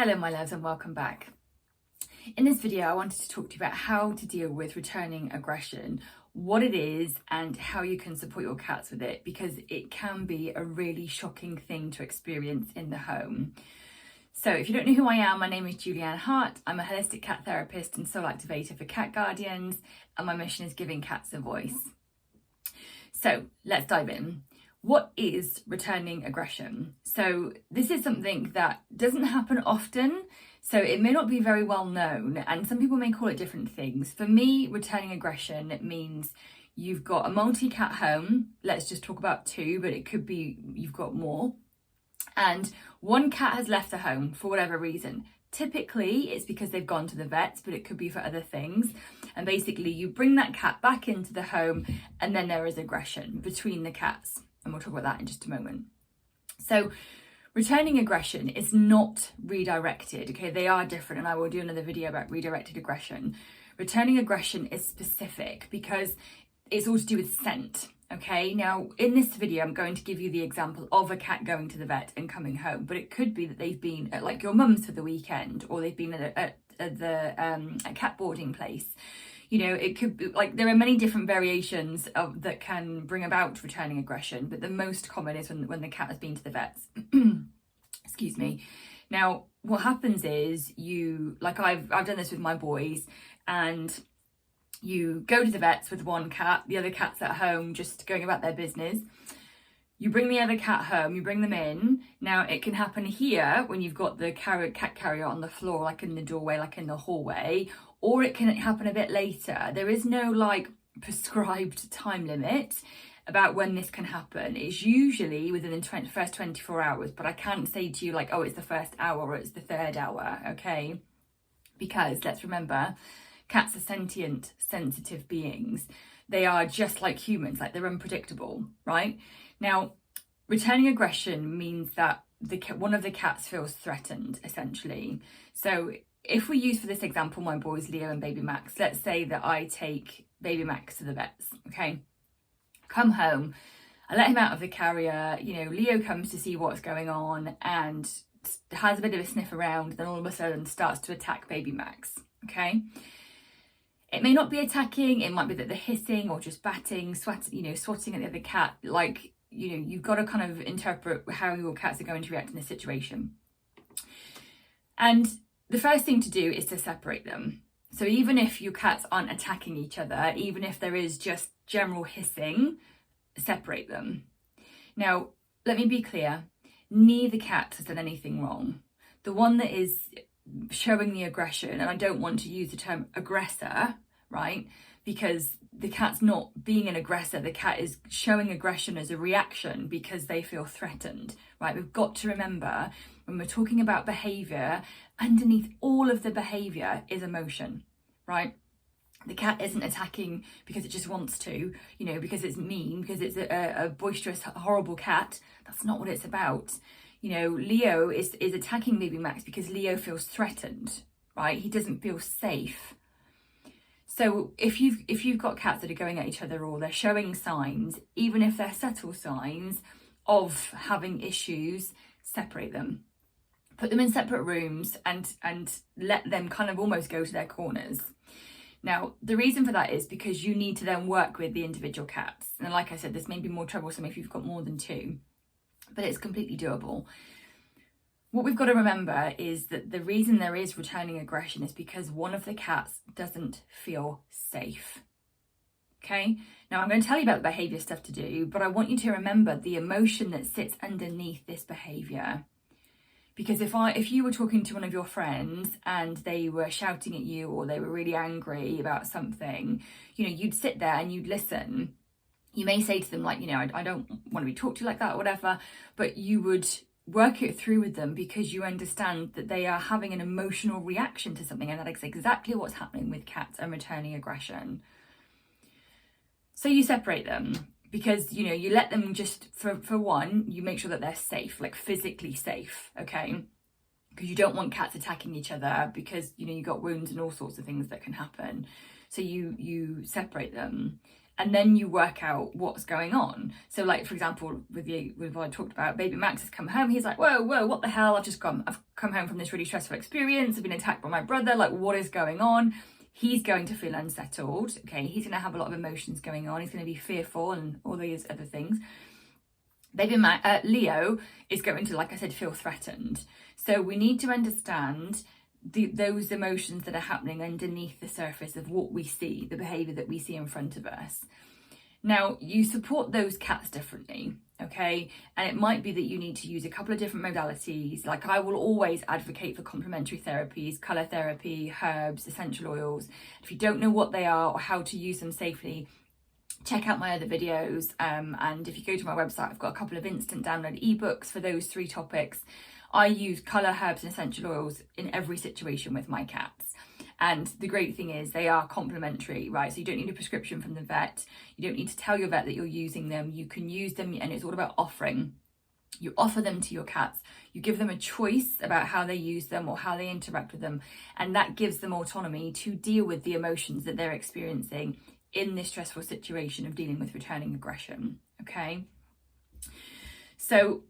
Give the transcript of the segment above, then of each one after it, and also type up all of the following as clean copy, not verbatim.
Hello my loves and welcome back. In this video I wanted to talk to you about how to deal with returning aggression, what it is and how you can support your cats with it, because it can be a really shocking thing to experience in the home. So if you don't know who I am, my name is Julianne Hart. I'm a holistic cat therapist and soul activator for cat guardians, and my mission is giving cats a voice. So let's dive in. What is returning aggression? So this is something that doesn't happen often, so it may not be very well known, and some people may call it different things. For me, returning aggression means you've got a multi-cat home. Let's just talk about two, but it could be you've got more. And one cat has left the home for whatever reason. Typically, it's because they've gone to the vets, but it could be for other things. And basically, you bring that cat back into the home, and then there is aggression between the cats. And we'll talk about that in just a moment. So returning aggression is not redirected, okay? They are different, and I will do another video about redirected aggression. Returning aggression is specific because it's all to do with scent, okay? Now, in this video, I'm going to give you the example of a cat going to the vet and coming home, but it could be that they've been at like your mum's for the weekend, or they've been at a cat boarding place. You know, it could be like there are many different variations that can bring about returning aggression, but the most common is when the cat has been to the vets. Excuse me. Now, what happens is I've done this with my boys, and you go to the vets with one cat, the other cat's at home just going about their business. You bring the other cat home, you bring them in. Now, it can happen here when you've got the cat carrier on the floor, like in the doorway, like in the hallway, or it can happen a bit later. There is no like prescribed time limit about when this can happen. It's usually within the first 24 hours, but I can't say to you like, oh, it's the first hour or it's the third hour, okay? Because let's remember, cats are sentient, sensitive beings. They are just like humans, like they're unpredictable, right? Now, returning aggression means that one of the cats feels threatened, essentially. So if we use for this example my boys Leo and baby Max, let's say that I take baby Max to the vets, okay? Come home, I let him out of the carrier, you know, Leo comes to see what's going on and has a bit of a sniff around, then all of a sudden starts to attack baby Max, okay? It may not be attacking, it might be that they're hissing or just batting, swatting at the other cat. Like, you know, you've got to kind of interpret how your cats are going to react in this situation. And the first thing to do is to separate them. So even if your cats aren't attacking each other, even if there is just general hissing, separate them. Now, let me be clear, neither cat has done anything wrong. The one that is showing the aggression, and I don't want to use the term aggressor, right? Because the cat's not being an aggressor, the cat is showing aggression as a reaction because they feel threatened, right? We've got to remember when we're talking about behaviour, underneath all of the behaviour is emotion, right? The cat isn't attacking because it just wants to, you know, because it's mean, because it's a boisterous, horrible cat. That's not what it's about. You know, Leo is attacking baby Max because Leo feels threatened, right? He doesn't feel safe. So if you've got cats that are going at each other or they're showing signs, even if they're subtle signs of having issues, separate them. Put them in separate rooms and let them kind of almost go to their corners. Now, the reason for that is because you need to then work with the individual cats. And like I said, this may be more troublesome if you've got more than two, but it's completely doable. What we've got to remember is that the reason there is returning aggression is because one of the cats doesn't feel safe. Okay? Now, I'm going to tell you about the behaviour stuff to do, but I want you to remember the emotion that sits underneath this behaviour. Because if you were talking to one of your friends and they were shouting at you or they were really angry about something, you know, you'd sit there and you'd listen. You may say to them like, you know, I don't want to be talked to like that or whatever, but you would work it through with them because you understand that they are having an emotional reaction to something, and that is exactly what's happening with cats and returning aggression. So you separate them because, you know, you let them just, for one, you make sure that they're safe, like physically safe, okay? Because you don't want cats attacking each other because, you know, you've got wounds and all sorts of things that can happen. So you separate them. and then you work out what's going on. So like, for example, with what I talked about, baby Max has come home, he's like, whoa, what the hell, I've come home from this really stressful experience, I've been attacked by my brother, like what is going on? He's going to feel unsettled, okay? He's going to have a lot of emotions going on, he's going to be fearful and all these other things. Leo is going to, like I said, feel threatened. So we need to understand those emotions that are happening underneath the surface of what we see, the behaviour that we see in front of us. Now, you support those cats differently, okay? And it might be that you need to use a couple of different modalities. Like, I will always advocate for complementary therapies, colour therapy, herbs, essential oils. If you don't know what they are or how to use them safely, check out my other videos. And if you go to my website, I've got a couple of instant download ebooks for those 3 topics. I use colour, herbs and essential oils in every situation with my cats. And the great thing is they are complementary, right? So you don't need a prescription from the vet. You don't need to tell your vet that you're using them. You can use them, and it's all about offering. You offer them to your cats. You give them a choice about how they use them or how they interact with them. And that gives them autonomy to deal with the emotions that they're experiencing in this stressful situation of dealing with returning aggression, okay? So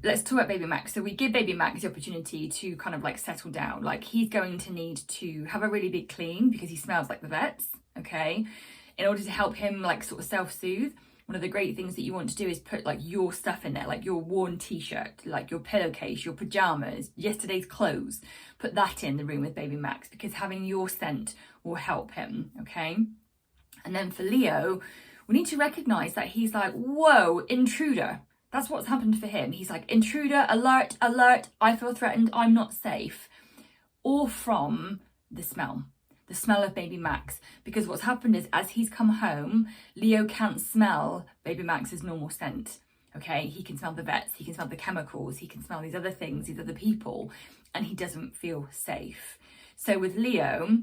let's talk about baby Max. So we give baby Max the opportunity to kind of like settle down. Like, he's going to need to have a really big clean because he smells like the vets, okay? In order to help him like sort of self-soothe, one of the great things that you want to do is put like your stuff in there, like your worn t-shirt, like your pillowcase, your pajamas, yesterday's clothes. Put that in the room with baby Max because having your scent will help him, okay? And then for Leo, we need to recognise that he's like, whoa, intruder. That's what's happened for him. He's like, intruder, alert, alert, I feel threatened, I'm not safe. All from the smell of baby Max. Because what's happened is, as he's come home, Leo can't smell baby Max's normal scent. Okay, he can smell the vets, he can smell the chemicals, he can smell these other things, these other people, and he doesn't feel safe. So with Leo,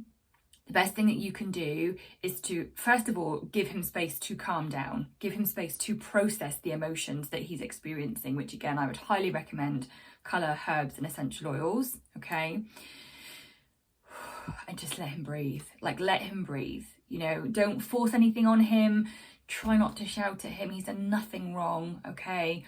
the best thing that you can do is to, first of all, give him space to calm down, give him space to process the emotions that he's experiencing, which again, I would highly recommend colour, herbs and essential oils, okay? And just let him breathe, like let him breathe, you know, don't force anything on him, try not to shout at him, he's done nothing wrong, okay?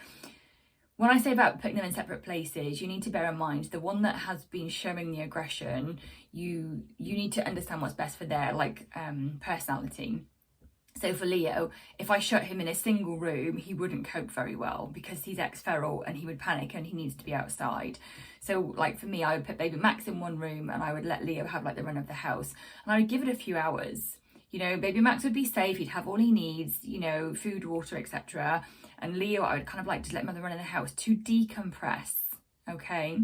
When I say about putting them in separate places, you need to bear in mind the one that has been showing the aggression, you need to understand what's best for their personality. So for Leo, if I shut him in a single room, he wouldn't cope very well because he's ex-feral and he would panic and he needs to be outside. So like for me, I would put baby Max in one room and I would let Leo have like the run of the house, and I would give it a few hours. You know, baby Max would be safe, he'd have all he needs, you know, food, water, etc. And Leo, I would kind of like just let him have the run of the house to decompress, okay?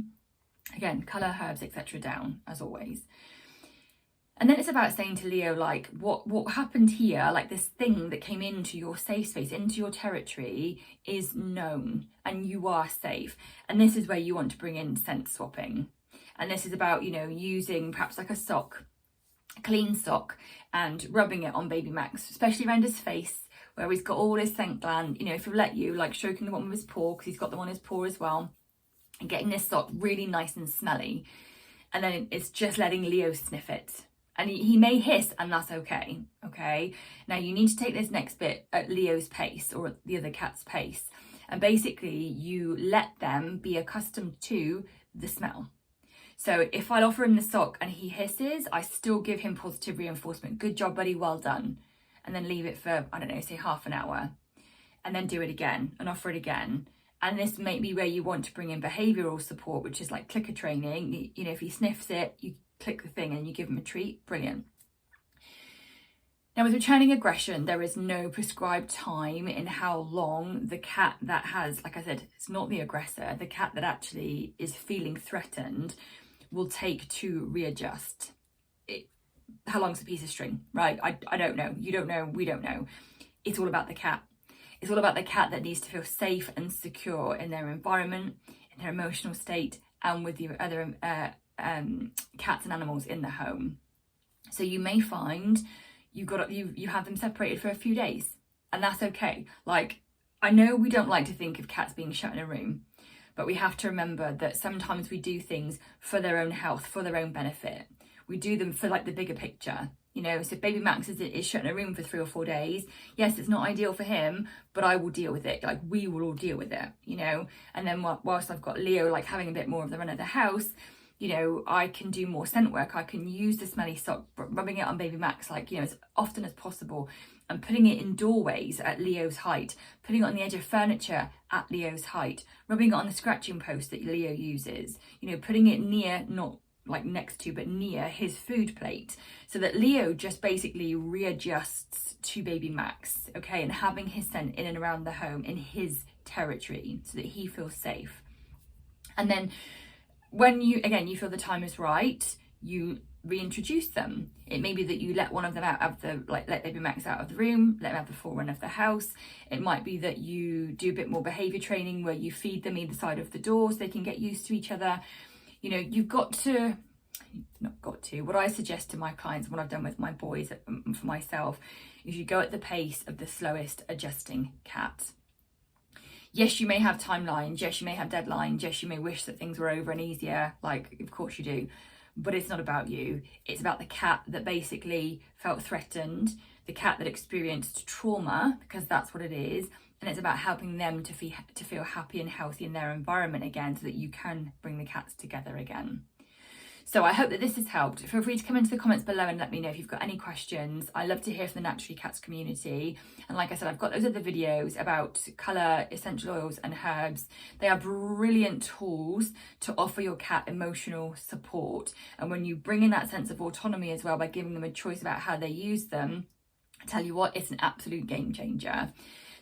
Again, colour, herbs, etc. down, as always. And then it's about saying to Leo, like, what happened here, like this thing that came into your safe space, into your territory, is known and you are safe. And this is where you want to bring in scent swapping. And this is about, you know, using perhaps like a sock, a clean sock, and rubbing it on baby Max, especially around his face, where he's got all his scent gland. You know, if he'll let you, like stroking the one with his paw, because he's got the one on his paw as well, and getting this sock really nice and smelly. And then it's just letting Leo sniff it. And he may hiss, and that's okay, okay? Now you need to take this next bit at Leo's pace, or at the other cat's pace. And basically you let them be accustomed to the smell. So if I offer him the sock and he hisses, I still give him positive reinforcement. Good job, buddy, well done. And then leave it for, I don't know, say half an hour. And then do it again and offer it again. And this may be where you want to bring in behavioural support, which is like clicker training. You know, if he sniffs it, you click the thing and you give him a treat. Brilliant. Now with returning aggression, there is no prescribed time in how long the cat that has, like I said, it's not the aggressor, the cat that actually is feeling threatened will take to readjust. How long's a piece of string, right? I don't know. You don't know. We don't know. It's all about the cat. It's all about the cat that needs to feel safe and secure in their environment, in their emotional state, and with your other cats and animals in the home. So you may find you have them separated for a few days, and that's okay. Like, I know we don't like to think of cats being shut in a room, but we have to remember that sometimes we do things for their own health, for their own benefit. We do them for like the bigger picture. You know, so if baby Max is shut in a room for 3 or 4 days, yes, it's not ideal for him, but I will deal with it. Like, we will all deal with it, you know. And then whilst I've got Leo, like, having a bit more of the run of the house, you know, I can do more scent work. I can use the smelly sock, rubbing it on baby Max, like, you know, as often as possible, and putting it in doorways at Leo's height, putting it on the edge of furniture at Leo's height, rubbing it on the scratching post that Leo uses, you know, putting it near, not like next to, but near his food plate, so that Leo just basically readjusts to baby Max, okay, and having his scent in and around the home in his territory so that he feels safe. And then when you feel the time is right, you reintroduce them. It may be that you let one of them out of the, like, let baby Max out of the room, let him have the full run of the house. It might be that you do a bit more behaviour training where you feed them either side of the door so they can get used to each other. You know, what I suggest to my clients, what I've done with my boys for myself, is you go at the pace of the slowest adjusting cat. Yes, you may have timelines. Yes, you may have deadlines. Yes, you may wish that things were over and easier. Like, of course you do. But it's not about you. It's about the cat that basically felt threatened, the cat that experienced trauma, because that's what it is. And it's about helping them to feel happy and healthy in their environment again, so that you can bring the cats together again. So I hope that this has helped. Feel free to come into the comments below and let me know if you've got any questions. I love to hear from the Naturally Cats community. And like I said, I've got those other videos about colour, essential oils and herbs. They are brilliant tools to offer your cat emotional support. And when you bring in that sense of autonomy as well, by giving them a choice about how they use them, I tell you what, it's an absolute game changer.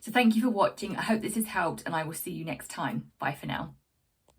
So thank you for watching. I hope this has helped, and I will see you next time. Bye for now.